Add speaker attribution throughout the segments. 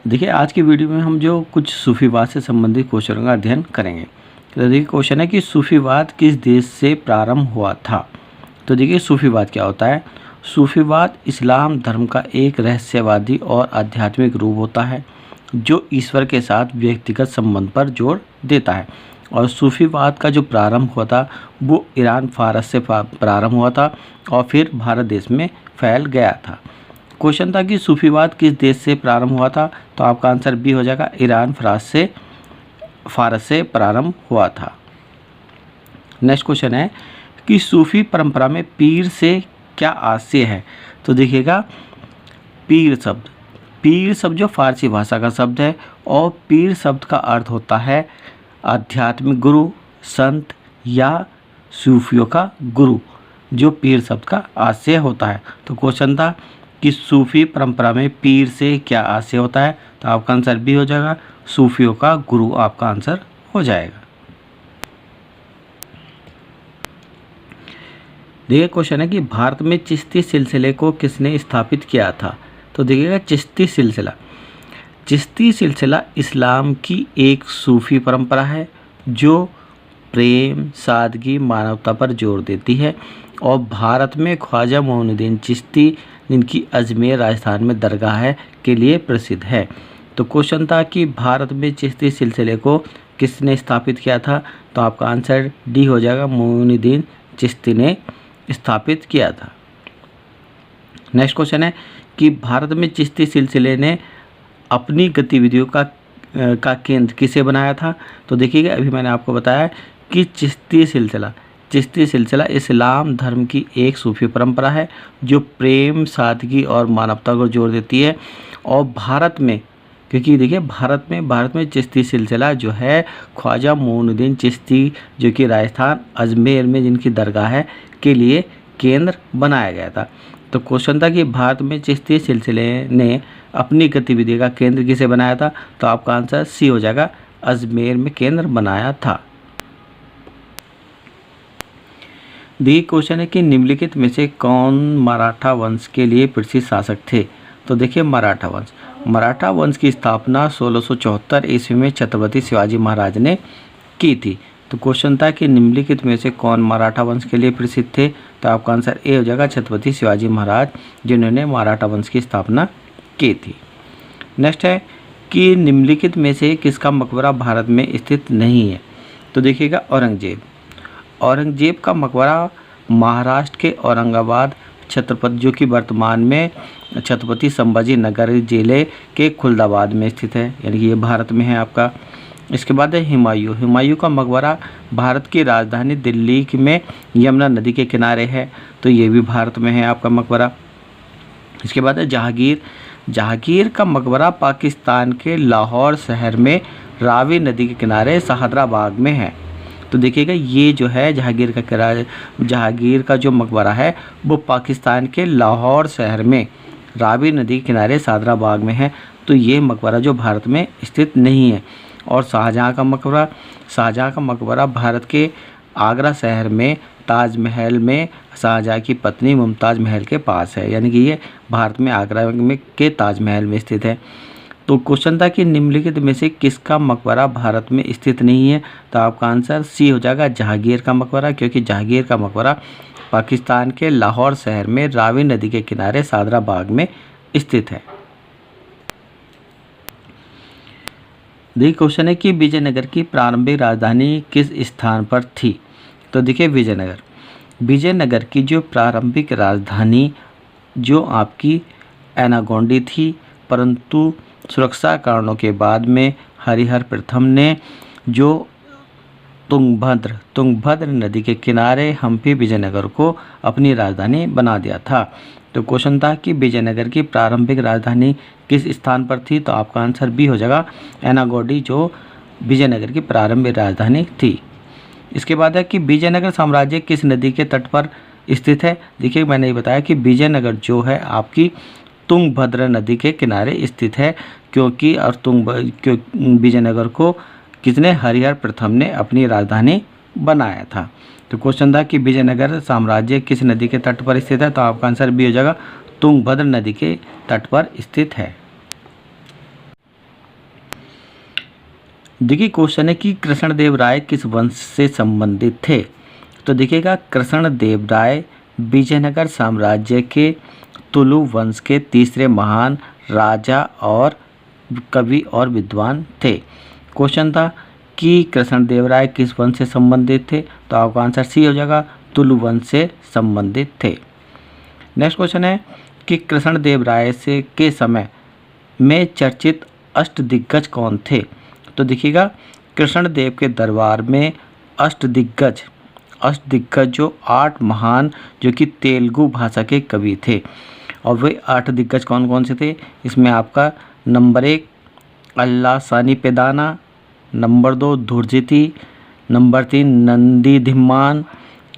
Speaker 1: देखिए आज की वीडियो में हम जो कुछ सूफीवाद से संबंधित क्वेश्चनों का अध्ययन करेंगे। तो देखिए क्वेश्चन है कि सूफीवाद किस देश से प्रारंभ हुआ था। तो देखिए सूफीवाद क्या होता है। सूफीवाद इस्लाम धर्म का एक रहस्यवादी और आध्यात्मिक रूप होता है जो ईश्वर के साथ व्यक्तिगत संबंध पर जोर देता है। और सूफीवाद का जो प्रारंभ हुआ था वो ईरान फारस से प्रारंभ हुआ था और फिर भारत देश में फैल गया था। क्वेश्चन था कि सूफीवाद किस देश से प्रारंभ हुआ था। तो आपका आंसर बी हो जाएगा, ईरान फारस से प्रारंभ हुआ था। नेक्स्ट क्वेश्चन है कि सूफी परंपरा में पीर से क्या आशय है। तो देखिएगा पीर शब्द जो फारसी भाषा का शब्द है और पीर शब्द का अर्थ होता है आध्यात्मिक गुरु, संत या सूफियों का गुरु, जो पीर शब्द का आशय होता है। तो क्वेश्चन था कि सूफी परंपरा में पीर से क्या आशय होता है। तो आपका आंसर बी हो जाएगा, सूफियों का गुरु आपका आंसर हो जाएगा। देखिए क्वेश्चन है कि भारत में चिश्ती सिलसिले को किसने स्थापित किया था। तो देखिएगा चिश्ती सिलसिला इस्लाम की एक सूफी परंपरा है जो प्रेम, सादगी, मानवता पर जोर देती है और भारत में ख्वाजा मोइनुद्दीन चिश्ती, जिनकी अजमेर राजस्थान में दरगाह है, के लिए प्रसिद्ध है। तो क्वेश्चन था कि भारत में चिश्ती सिलसिले को किसने स्थापित किया था। तो आपका आंसर डी हो जाएगा, मोइनुद्दीन चिश्ती ने स्थापित किया था। नेक्स्ट क्वेश्चन है कि भारत में चिश्ती सिलसिले ने अपनी गतिविधियों का केंद्र किसे बनाया था। तो देखिएगा अभी मैंने आपको बताया कि चिश्ती सिलसिला इस्लाम धर्म की एक सूफी परंपरा है जो प्रेम, सादगी और मानवता को जोर देती है। और भारत में, क्योंकि देखिए भारत में चिश्ती सिलसिला जो है ख्वाजा मोइनुद्दीन चिश्ती, जो कि राजस्थान अजमेर में जिनकी दरगाह है, के लिए केंद्र बनाया गया था। तो क्वेश्चन था कि भारत में चिश्ती सिलसिले ने अपनी गतिविधि का केंद्र किसे बनाया था। तो आपका आंसर सी हो जाएगा, अजमेर में केंद्र बनाया था। दी क्वेश्चन है कि निम्नलिखित में से कौन मराठा वंश के लिए प्रसिद्ध शासक थे। तो देखिए मराठा वंश की स्थापना 1674 ईस्वी में छत्रपति शिवाजी महाराज ने की थी। तो क्वेश्चन था कि निम्नलिखित में से कौन मराठा वंश के लिए प्रसिद्ध थे। तो आपका आंसर ए हो जाएगा, छत्रपति शिवाजी महाराज, जिन्होंने मराठा वंश की स्थापना की थी। नेक्स्ट है कि निम्नलिखित में से किसका मकबरा भारत में स्थित नहीं है। तो देखिएगा औरंगजेब का मकबरा महाराष्ट्र के औरंगाबाद छत्रपति, जो कि वर्तमान में छत्रपति संभाजी नगर जिले के खुलदाबाद में स्थित है, यानी कि ये भारत में है आपका। इसके बाद है हुमायूं का मकबरा भारत की राजधानी दिल्ली में यमुना नदी के किनारे है, तो ये भी भारत में है आपका मकबरा। इसके बाद है जहांगीर का मकबरा पाकिस्तान के लाहौर शहर में रावी नदी के किनारे शाहदरा बाग में है। तो देखिएगा ये जो है जहांगीर का जो मकबरा है वो पाकिस्तान के लाहौर शहर में रावी नदी के किनारे शाहदरा बाग में है, तो ये मकबरा जो भारत में स्थित नहीं है। और शाहजहाँ का मकबरा भारत के आगरा शहर में ताजमहल में शाहजहाँ की पत्नी मुमताज़ महल के पास है, यानी कि ये भारत में आगरा में के ताजमहल में स्थित है। तो क्वेश्चन था कि निम्नलिखित में से किसका मकबरा भारत में स्थित नहीं है। तो आपका आंसर सी हो जाएगा, जहांगीर का मकबरा, क्योंकि जहांगीर का मकबरा पाकिस्तान के लाहौर शहर में रावी नदी के किनारे शाहदरा बाग में स्थित है। देखिए क्वेश्चन है कि विजयनगर की प्रारंभिक राजधानी किस स्थान पर थी। तो देखिए विजयनगर की जो प्रारंभिक राजधानी जो आपकी एनागोंडी थी, परंतु सुरक्षा कारणों के बाद में हरिहर प्रथम ने जो तुंगभद्र नदी के किनारे हम्पी विजयनगर को अपनी राजधानी बना दिया था। तो क्वेश्चन था कि विजयनगर की प्रारंभिक राजधानी किस स्थान पर थी। तो आपका आंसर बी हो जाएगा, एनागोंडी, जो विजयनगर की प्रारंभिक राजधानी थी। इसके बाद है कि विजयनगर साम्राज्य किस नदी के तट पर स्थित है। देखिए मैंने ये बताया कि विजयनगर जो है आपकी तुंगभद्र नदी के किनारे स्थित है, क्योंकि विजयनगर को किसने, हरिहर प्रथम ने अपनी राजधानी बनाया था। तो क्वेश्चन था कि विजयनगर साम्राज्य किस नदी के तट पर स्थित है। तो आपका आंसर बी हो जाएगा, तुंगभद्र नदी के तट पर स्थित है। देखिए क्वेश्चन है कि कृष्णदेव राय किस वंश से संबंधित थे। तो देखिएगा कृष्णदेव राय विजयनगर साम्राज्य के तुलु वंश के तीसरे महान राजा और कवि और विद्वान थे। क्वेश्चन था कि कृष्णदेव राय किस वंश से संबंधित थे, तो आपका आंसर सी हो जाएगा, तुलु वंश से संबंधित थे। नेक्स्ट क्वेश्चन है कि कृष्णदेव राय से के समय में चर्चित अष्टदिग्गज कौन थे। तो देखिएगा कृष्णदेव के दरबार में अष्टदिग्गज जो 8 महान जो कि तेलुगु भाषा के कवि थे, और वे 8 दिग्गज कौन कौन से थे। इसमें आपका number 1 Allasani Peddana, number 2 Dhurjati, number 3 Nandi Thimmana,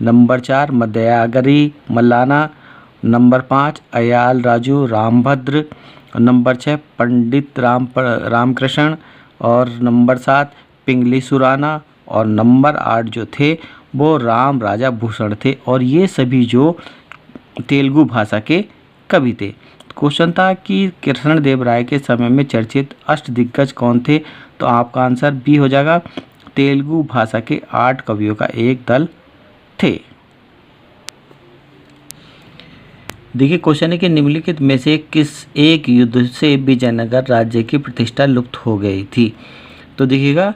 Speaker 1: number 4 Madayagari Mallana, number 5 Ayyala Raju Ramabhadra, number 6 Pandit Ramakrishna, और नंबर 7 पिंगली सुराना, और नंबर 8 जो थे वो राम राजा भूषण थे, और ये सभी जो तेलुगु भाषा के कवि थे। क्वेश्चन था कि कृष्णदेव राय के समय में चर्चित अष्टदिग्गज कौन थे, तो आपका आंसर बी हो जाएगा, तेलुगु भाषा के 8 कवियों का एक दल थे। देखिए क्वेश्चन है कि निम्नलिखित में से किस एक युद्ध से विजयनगर राज्य की प्रतिष्ठा लुप्त हो गई थी। तो देखिएगा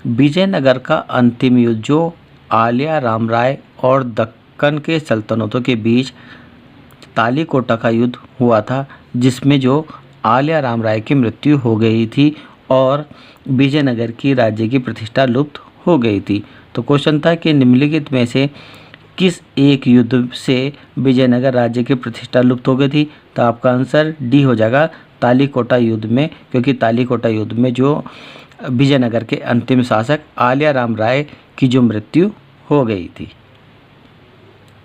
Speaker 1: विजयनगर का अंतिम युद्ध जो आलिया राम राय और दक्कन के सल्तनतों के बीच तालीकोटा का युद्ध हुआ था, जिसमें जो आलिया राम राय की मृत्यु हो गई थी और विजयनगर की राज्य की प्रतिष्ठा लुप्त हो गई थी। तो क्वेश्चन था कि निम्नलिखित में से किस एक युद्ध से विजयनगर राज्य की प्रतिष्ठा लुप्त हो गई थी, तो आपका आंसर डी हो जाएगा, तालीकोटा युद्ध में, क्योंकि तालीकोटा युद्ध में जो विजयनगर के अंतिम शासक आलिया राम राय की जो मृत्यु हो गई थी।